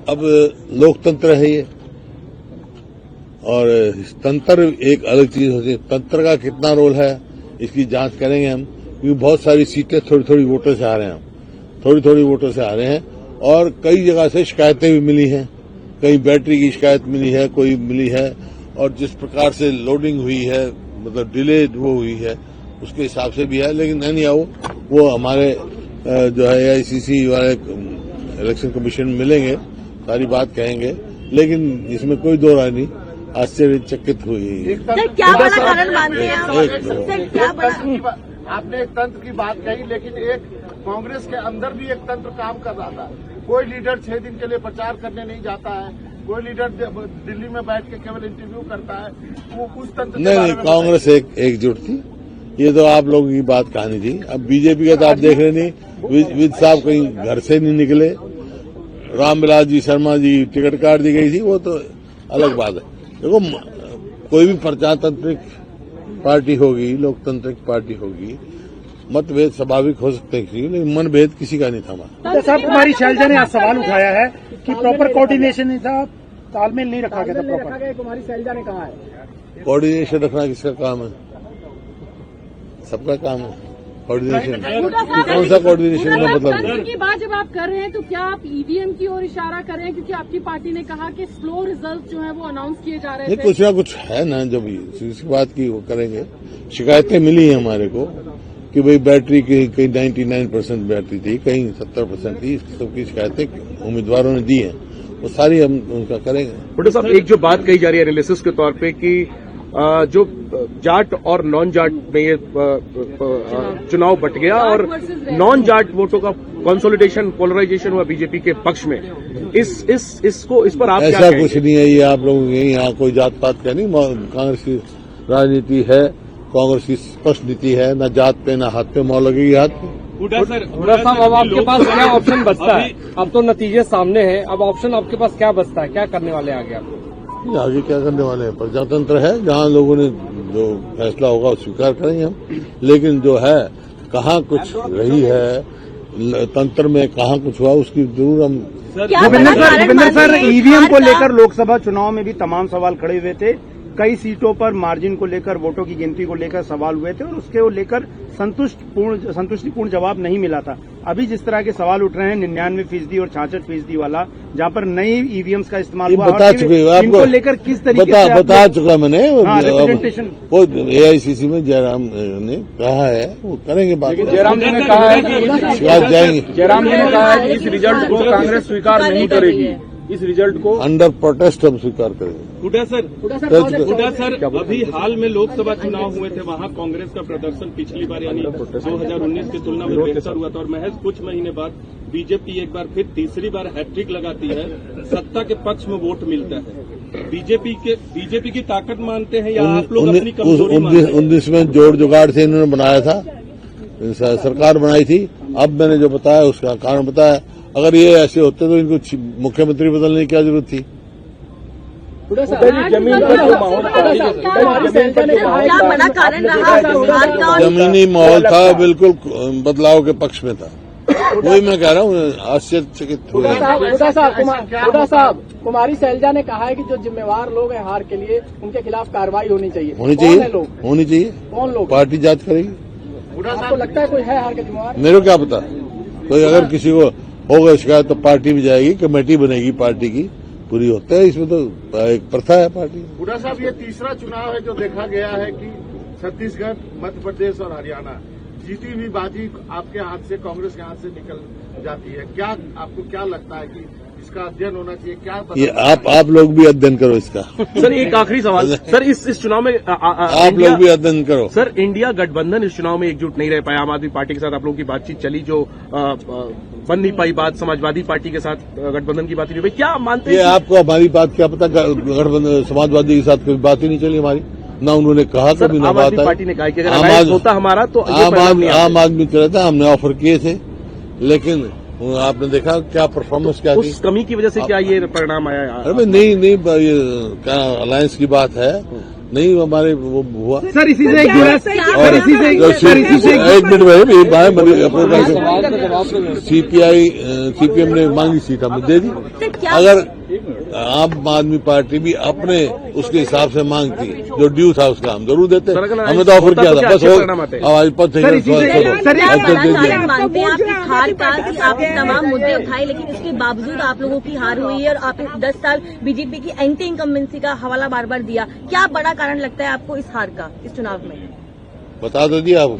अब लोकतंत्र है ये, और तंत्र एक अलग चीज होती है। तंत्र का कितना रोल है इसकी जांच करेंगे हम, क्योंकि बहुत सारी सीटें थोड़ी थोड़ी वोटों से आ रहे हैं, हम थोड़ी थोड़ी वोटों से आ रहे हैं, और कई जगह से शिकायतें भी मिली हैं। कहीं बैटरी की शिकायत मिली है, कोई मिली है, और जिस प्रकार से लोडिंग हुई है, मतलब डिले वो हुई है, उसके हिसाब से भी है। लेकिन नहीं आओ, वो हमारे जो है AICC वाले इलेक्शन कमीशन मिलेंगे, सारी बात कहेंगे, लेकिन इसमें कोई दो राय नहीं। आश्चर्यचकित हुई। क्या बड़ा कारण मानते हैं आपने एक तंत्र की बात कही, लेकिन एक कांग्रेस के अंदर भी एक तंत्र काम कर रहा था। कोई लीडर 6 दिन के लिए प्रचार करने नहीं जाता है, कोई लीडर दिल्ली में बैठ के केवल इंटरव्यू करता है। वो उस तंत्र नहीं, कांग्रेस एकजुट थी। ये तो आप लोगों की बात कहानी थी। अब बीजेपी का तो आप देख रहे नहीं, विद साहब कहीं घर से नहीं निकले, रामविलास जी शर्मा जी टिकट काट दी गई थी, वो तो अलग बात है। देखो, कोई भी प्रजातांत्रिक पार्टी होगी, लोकतांत्रिक पार्टी होगी, मतभेद स्वाभाविक हो सकते हैं, लेकिन मनभेद किसी का नहीं था। साहब, कुमारी शैलजा ने आज सवाल उठाया है कि प्रॉपर कोऑर्डिनेशन नहीं था, तालमेल नहीं रखा गया था प्रॉपर। कुमारी शैलजा ने कहा है कोऑर्डिनेशन रखना किसका काम है? सबका काम है कोऑर्डिनेशन। कौन सा कोऑर्डिनेशन का मतलब की बात जब आप कर रहे हैं तो क्या आप EVM की ओर इशारा कर रहे हैं? क्योंकि आपकी पार्टी ने कहा कि स्लो रिजल्ट जो है वो अनाउंस किए जा रहे थे। कुछ ना कुछ है ना, जब इस बात की वो करेंगे। शिकायतें मिली हैं हमारे को कि भाई बैटरी की कहीं 99% बैटरी थी, कहीं 70% थी। इस किस्म की शिकायतें उम्मीदवारों ने दी हैं, वो सारी हम उनका करेंगे। बड़े साहब, एक जो बात कही जा रही है एनालिसिस के तौर पे कि जो जाट और नॉन जाट में ये चुनाव बट गया और नॉन जाट वोटों का कंसोलिडेशन, पोलराइजेशन हुआ बीजेपी के पक्ष में। इस पर आप ऐसा कुछ नहीं है। ये आप लोगों के यहाँ कोई जात पात का नहीं। कांग्रेस की राजनीति है, कांग्रेस की स्पष्ट नीति है, न जात पे न हाथ पे मोहर लगेगी हाथ पे। हुड्डा साहब, अब आपके पास क्या ऑप्शन बचता है? अब तो नतीजे सामने हैं, अब ऑप्शन आपके पास क्या बचता है? क्या करने वाले आगे आप? आगे क्या करने वाले हैं? प्रजातंत्र है, जहाँ लोगों ने जो फैसला होगा वो स्वीकार करेंगे हम। लेकिन जो है, कहाँ कुछ रही है तंत्र में, कहाँ कुछ हुआ, उसकी जरूर हम। भूपेंद्र सर, EVM को लेकर लोकसभा चुनाव में भी तमाम सवाल खड़े हुए थे। कई सीटों पर मार्जिन को लेकर, वोटों की गिनती को लेकर सवाल हुए थे और उसके लेकर संतुष्टिपूर्ण जवाब नहीं मिला था। अभी जिस तरह के सवाल उठ रहे हैं 99% और 66% वाला, जहाँ पर नई EVMs का इस्तेमाल हुआ, बता चुके इनको लेकर किस तरीके से बता चुका मैंने। रिप्रेजेंटेशन वो AICC में जयराम ने कहा है, वो करेंगे बात। जयराम जी ने कहा है कि शिकायत जाएंगे। जयराम जी ने कहा है कि इस रिजल्ट को कांग्रेस स्वीकार नहीं करेगी। इस रिजल्ट को अंडर प्रोटेस्ट हम स्वीकार करेंगे। हुड्डा सर, अभी हाल में लोकसभा चुनाव हुए थे, वहां कांग्रेस का प्रदर्शन पिछली बार यानी 2019 की तुलना में बेहतर हुआ था, और महज कुछ महीने बाद बीजेपी एक बार फिर तीसरी बार हैट्रिक लगाती है, सत्ता के पक्ष में वोट मिलता है। बीजेपी की ताकत मानते हैं या आप लोग अपनी कमजोरी मानते हैं? 19 में जोड़ जुगाड़ से इन्होंने बनाया था, सरकार बनाई थी। अब मैंने जो बताया उसका कारण बताया। अगर ये ऐसे होते तो इनको मुख्यमंत्री बदलने की क्या जरूरत थी? जमीनी माहौल था, बिल्कुल बदलाव के पक्ष में था। वही मैं कह रहा हूँ, आश्चर्यचकित हुए। हुड्डा साहब, कुमारी शैलजा ने कहा है कि जो जिम्मेवार लोग हैं हार के लिए, उनके खिलाफ कार्रवाई होनी चाहिए। होनी चाहिए। कौन लोग? पार्टी जांच करेगी। आपको लगता है कोई है हार के जिम्मेवार? मेरे को क्या पता। कोई अगर किसी को होगा शिकायत तो पार्टी में जाएगी, कमेटी बनेगी पार्टी की, पूरी होता है। इसमें तो एक प्रथा है पार्टी। हुड्डा साहब, ये तीसरा चुनाव है जो देखा गया है कि छत्तीसगढ़, मध्य प्रदेश और हरियाणा जीती हुई बाजी आपके हाथ से, कांग्रेस के हाथ से निकल जाती है। क्या आपको क्या लगता है कि इसका अध्ययन होना चाहिए? क्या ये आप लोग भी अध्ययन करो इसका। सर, एक आखिरी सवाल सर, इस चुनाव में आप लोग भी अध्ययन करो। सर, इंडिया गठबंधन इस चुनाव में एकजुट नहीं रह पाया। आम आदमी पार्टी के साथ आप लोगों की बातचीत चली, जो बन नहीं पाई बात, समाजवादी पार्टी के साथ गठबंधन की बात नहीं हुई। क्या मानते हैं? आपको हमारी बात क्या पता? गठबंधन समाजवादी के साथ कोई बात ही नहीं चली हमारी, ना उन्होंने कहा कभी, ना बात आई। पार्टी ने कहा कि अगर होता हमारा तो आम आदमी चला था, हमने ऑफर किए थे, लेकिन आपने देखा क्या परफॉर्मेंस क्या थी। उस कमी की वजह से क्या ये परिणाम आया? अरे नहीं, ये क्या अलायंस की बात है, नहीं हमारे वो हुआ। सर इसी से एक जुड़ा और इसी से एक मिनट में अपने सीपीएम ने मांगी सीट हमने दे दी। अगर आम आदमी पार्टी भी अपने उसके हिसाब से मांगती जो ड्यू था उसका हम जरूर देते। हमने तो ऑफर किया था, बस हो आज पद मानते हैं आप इस हार का कि आपने तमाम मुद्दे उठाए, लेकिन इसके बावजूद आप लोगों की हार हुई है और आपने 10 साल बीजेपी की एंटी इनकम्बेंसी का हवाला बार बार दिया। क्या बड़ा कारण लगता है आपको इस हार का इस चुनाव में? बता दो जी आप।